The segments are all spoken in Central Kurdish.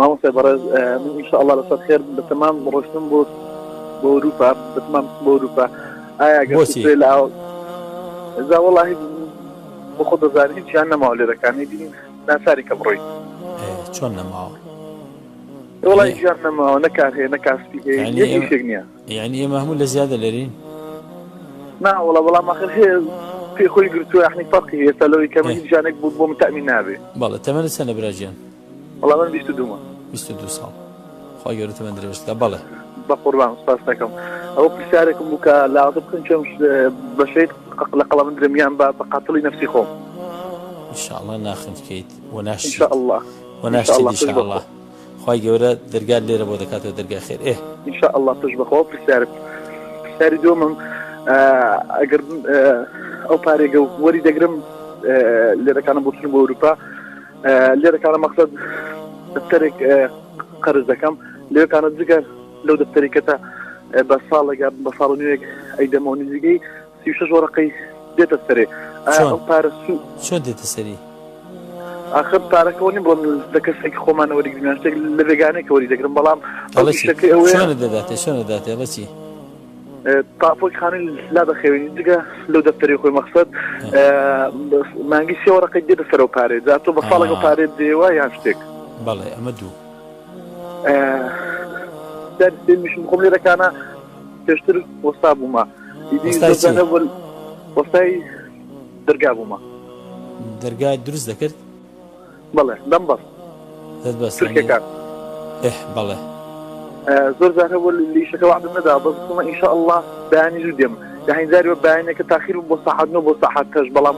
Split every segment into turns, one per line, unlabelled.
مامۆستا بەڕێز من ئینشاءالله لەسەر خێر بەتەمام ڕۆشتم بۆ ئەوروپا بەتەمام بۆ ئەوروپا ئایا گەشتێ لە ئەوزا وەڵاهی بۆ خۆ دەزانێت هیچیان نەماوە لێرەکانی بینین ناساری کە بڕۆیت
چۆن نەماوە
وڵی ژیان نەماوە نەکار هەیە نەکاسپی هەیە یەکیشێک نییە
یعنی ئێمە هەموو لە زیادە لەرین
ناوەڵە بەڵام آخر هەیە پێی خۆی گرتووە یعنی فەرقی هەیە سەلەوەی کە من ژیانێک بوو بۆ من تەأمین نابێ
بەڵێ تەمەنت چەندە براگیان
وەڵام من 22
22 ساڵ خوا گەورە تەمەن درێژتکە بەڵێ
بە قوربان سپاس دەکەم ئەوە پرسیارێکم بوو کە لاوازە بکەن چۆن بەشێت لە قەڵەمەند درێمیان بە قاتڵی نەفسی خۆم
ئینشاءالله ناخن بکەیت وەناشت
ئینشاءالله
وەناشتی ئینشاءالله خوای گەورە دەرگات لێرە بۆ دەکاتەوە دەرگای خێر
ئینشاءالله پشت بەخۆ پرسیاری دووەمم ئەگەر ئەو پارێگە وەری دەگرم لێرەکانم بۆ چوون بۆ ئەوروپا لێرەکانە مەقسەد دەفتەرێک قەرز دەکەم لێرەکانە جگە لەو دەفتەرێکەتە بە ساڵێک بە ساڵ نوێک ئەیدەمەوە نزیگەی 36 وەرەقەی دێتە سەرێ ئەو پارە
چۆن دێتە سەری
آخر پارەکەەوە نیم بۆ لە کەسێکی خۆمانە وەریگران شتێک لە ێگانێکە وەری دەگرم بەڵام
چۆنە دەداتێ چۆنە دەداتێ بەچی
تاپۆی خانەی لا دەخێوێنی جگە لەو دەفتەری خۆی مەقسەد مانگی 3 وەرەقەی دێتە سەر و پارێ جا تۆ بە ساڵێک پارێت دێوە یان شتێک
بەڵێ ئەمە دوو
میشم خۆم لێرەکانە پێشتر وەستا بوومە وەستای دەرگا بوومە
دەرگای دروست دەکرد
بەڵێ دەم بەست تورکێکان
بەڵێ
زۆر جار هەبوو لیشەکە وعدم نەدا بەس بڵێ ئینشاءالله بەیانی زوو دێم داهینزاریوە بەیانێکە تاخیر بۆ ساحەت 9 بۆ ساحەت 8 بەڵام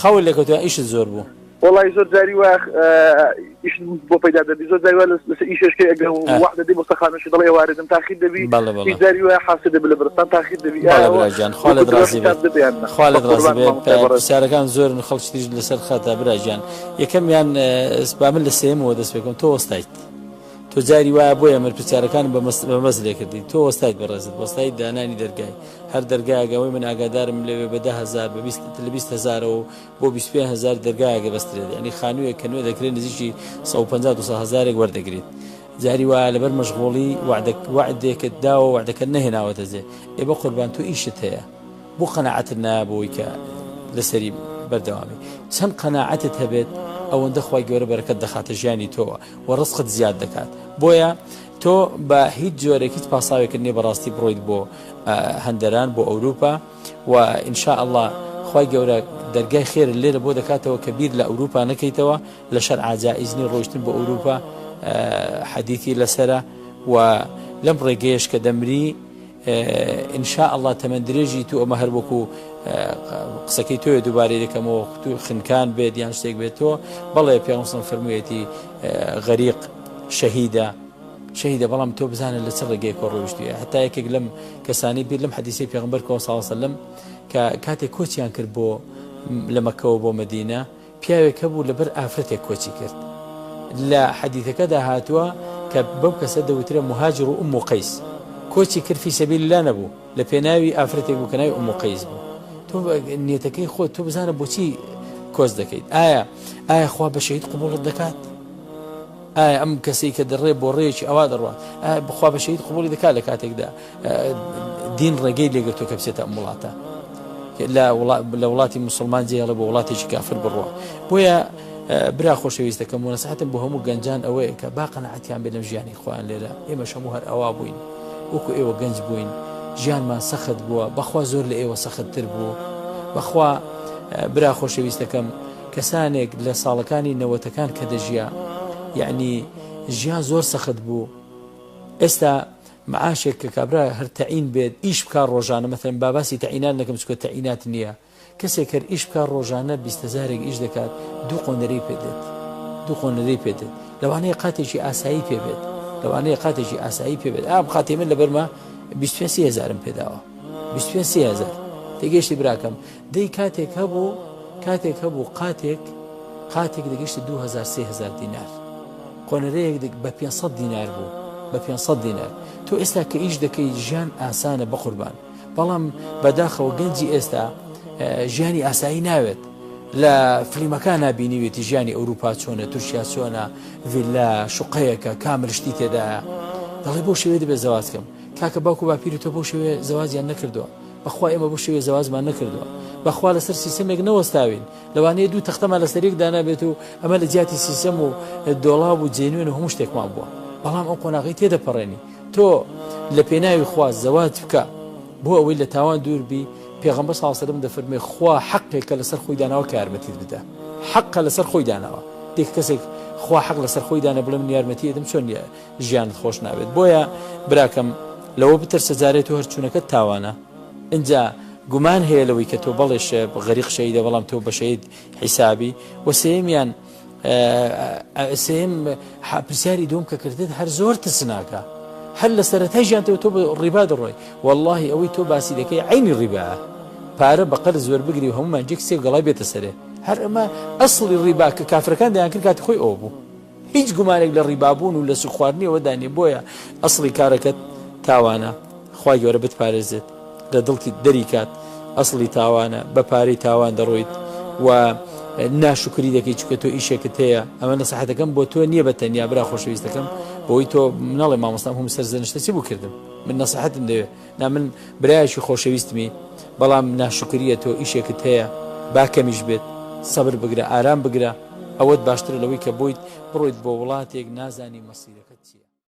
خەول لەکەوتوە ئیشت زۆر بوو
والله زۆر جاری وە ئیش بۆ پەیدا دەبی زۆر جاری وە لەسەر ئیشەکە ئەگەر وعد دەدەی بۆ سەخانەشی دەڵێ واردم تاخیر دەبی هیچ جاری وە حاسە دەبی لە بەرستان تاخیر دەبی
براگیان خوا لەت ڕازی بێت خوا لەت ڕازی بێت پرسیارەکان زۆرن خەڵکی تریش لەسەر خاتە براگیان یەکەمیان من لە سێمەوە دەست پێکەم تۆ وەستایت تۆ جاری وایە بۆیە پرسیارەکان بە مەز لێ کردی تۆ وەستایت بەڕێزت وەستای دانانی دەرگای هەر دەرگایەگەوەی من ئاگادارم لەوێ بە 10,000 لە 20,000 بۆ 25,000 دەرگایەگە بەسترێت ینی خانوویە کە نوێ دەکرێت نزیکی 150,000 وەردەگریت جاری وایە لەبەر مەشغوڵی وعدێکت داوە وعدەکە نەهێناوەتە زێ ئێ بە قوربان تۆ ئیشت هەیە بۆ قەناعەتت نابووی کە لەسەری بەردەوامی چەند قەناعەتت هەبێت ئەوەندە خوای گەورە بەرەکەت دەخاتە ژیانی تۆوە و ڕزقت زیاد دەکات بۆیە تۆ بە هیچ جۆرێکیت پاساوێکرد نیە بەڕاستی بڕۆیت بۆ هەندەران بۆ ئەوروپا و ئینشاءالله خوای گەورە دەرگای خێر لێرە بۆ دەکاتەوە کە بیر لە ئەوروپا نەکەیتەوە لە شەرع جائیزنی ڕۆیشتن بۆ ئەوروپا حەدیثی لەسرە و لەم ڕێگەیەش کە دەمری ئینشاءالله تەمەن درێژی تو ئەمە هەر وەکو قسەکەی تۆیە دووبارەی دەکەمەوە تو خنکان بێت یان شتێک بێت تۆ بەڵێ پێغەمبەر فەرموویەتی غەریق شەهیدە بەڵام تۆ بزانە لە چ ڕێگەیەک ڕۆیشتوویە هەتا یەکێک لەم کەسانی بیر لەم حەدیثەی پێغەمبەر صلی الله علیه وسلم کە کاتێک کۆچیان کرد بۆ لە مەکەوە بۆ مەدینە پیاوێک هەبوو لەبەر ئافرەتێک کۆچی کرد لە حەدیثەکەدا هاتووە کە بەو کەسە دەوترە مهاجر و ئوم قەیس کۆچی کرد فی سەبیل الله نەبوو لە پێناوی ئافرەتێک بوو کە ناوی ئوم قەیس بوو تۆ نیەتەکەی خۆت تۆ بزانە بۆچی کۆچ دەکەیت ئایا خوا بە شەهید قبوڵت دەکات ئایا ئەم کەسەی کە دەڕێ بۆ ڕێیەکی ئەوا دەڕوات بخوا بە شەهید قبوڵی دەکات لە کاتێکدا دین ڕێگەی لێگرتووە کە بچێتە ئەم وڵاتە لە وڵاتی مسلمان جێڵە بۆ وڵاتێکی کافر بڕوە بۆیە برا خۆشەویستەکەم و نەسیحەتم بۆ هەموو گەنجان ئەوەیە کە با قەناعەتیان بێت لەم ژیانی خۆیان لێرە ئێمەش هەموو هەر ئەوا بووین وەکو ئێوە گەنج بووین ژیانمان سەخت بووە بەخوا زۆر لە ئێوە سەختتر بوو بەخوا برا خۆشەویستەکەم کەسانێک لە ساڵەکانی نەوەتەکان کە دەژیا یعنی ژیان زۆر سەخت بوو ئێستا معاشێک کە کابرا هەر تەعین بێت ئیش بکار ڕۆژانە مەثەن باباسی تەعینات نەکەم چکە تەعینات نییە کەسێک هەر ئیش بکار ڕۆژانە 20,000 ئیش دەکات دوو قۆنەرەی پێدێت لەوانەیە قاتێکی ئاسایی پێبێت لەوانەیە قاتێکی ئاسایی پێبێت قاتی من لە بەرمە 23,000 پێداوە 23,000 تێگەشتی براکەم دەی کاتێک هەبوو قاتێک دەگەشتی 2,000-3,000 دینار قۆنەرەیەک بە 500 دینار بوو بە 500 دینار تۆ ئێستا کە ئیش دەکەی ژیان ئاسانە بە قوربان بەڵام بەداخەوە گەنجی ئێستا ژیانی ئاسایی ناوێت لە فلیمەکان نبینیوێتی ژیانی ئەوروپا چۆنە تورکیا چۆنە ڤیلا شوقەیەکە کامل شتی تێدایە دەڵێ بۆ شێوێ دەبێت زەوازکەم کاکە باوکو باپیری تۆ بۆ شێوێ زەوازیان نەکردووە بەخوا ئێمە بۆ شێوێ زەوازمان نەکردووە بەخوا لەسەر سیستەمێک نەوەستاوین لەوانەیە دوو تەختەمان لەسەرێک دانابێت و ئەمە لە جیاتی سیستەم و دۆڵاو و جێنوێن و هەموو شتێکمان بووە بەڵام ئەو قۆناغی تێدەپەڕێنی تۆ لە پێناوی خوا زەواج بکە بۆ ئەوەی لە تاوان دووربی پێغەمبەر صلی الله علیه و سلم دەفەرمێ خوا حەقێکە لەسەر خۆی داناوە کە یارمەتیت بدە حەقە لەسەر خۆی داناوە دێک کەسێک خوا حەق لەسەر خۆی دانا بڵێ من یارمەتی ئەدەم چۆن ژیانت خۆش نابێت بۆیە براکەم لەوە بترسە جارێت و هەرچوونەکەت تاوانە اینجا گومان هەیە لەوەی کە تۆ بەڵێش غەریق شەیدە بەڵام تۆ بە شەید حیسابی و سێمیان سێم پرسیاری دوم کە کردێت هەر زۆر ترسناکە هەر لە سەرەتای ژیانتەوە تۆ ڕیبا دەڕۆی واللهی ئەوەی تۆ باسی دەکەی عینی ڕیبایە پارە بەقەر زۆر بگری و هەمومان جێک سێ گەڵای بێتە سەرێ هەر ئەمە ئەسڵی ڕیبا کە کافرەکان دەیان کرد کاتی خۆی ئەوە بوو هیچ گومانێک لە ڕیبابوون و لە سوود خواردنیەوە دانێ بۆیە ئەسڵی کارەکەت تاوانە خوای گەورە بتپارێزێت لە دڵتی دەری کات ئەسڵی تاوانە بە پارەی تاوان دەڕۆیت و ناشکری دەکەی چکە تۆ ئیشێکت هەیە ئەمە نەسەحەتەکەم بۆ تۆ نییە بە تەنیا برا خۆشەویستەکەم بۆی تۆ مناڵی مامۆستام هەموو سەرزەنشتە چی بوو کردم من نەسەحەتم دەوێت نا من برایشی خۆشەویستمی بەڵام ناشکریە تۆ ئیشێکت هەیە با کەمیش بێت سەبر بگرە ئارام بگرە ئەوەت باشتر لەوەی کە بۆیت بڕۆیت بۆ وڵاتێک نازانی مەسیرەکەت چیە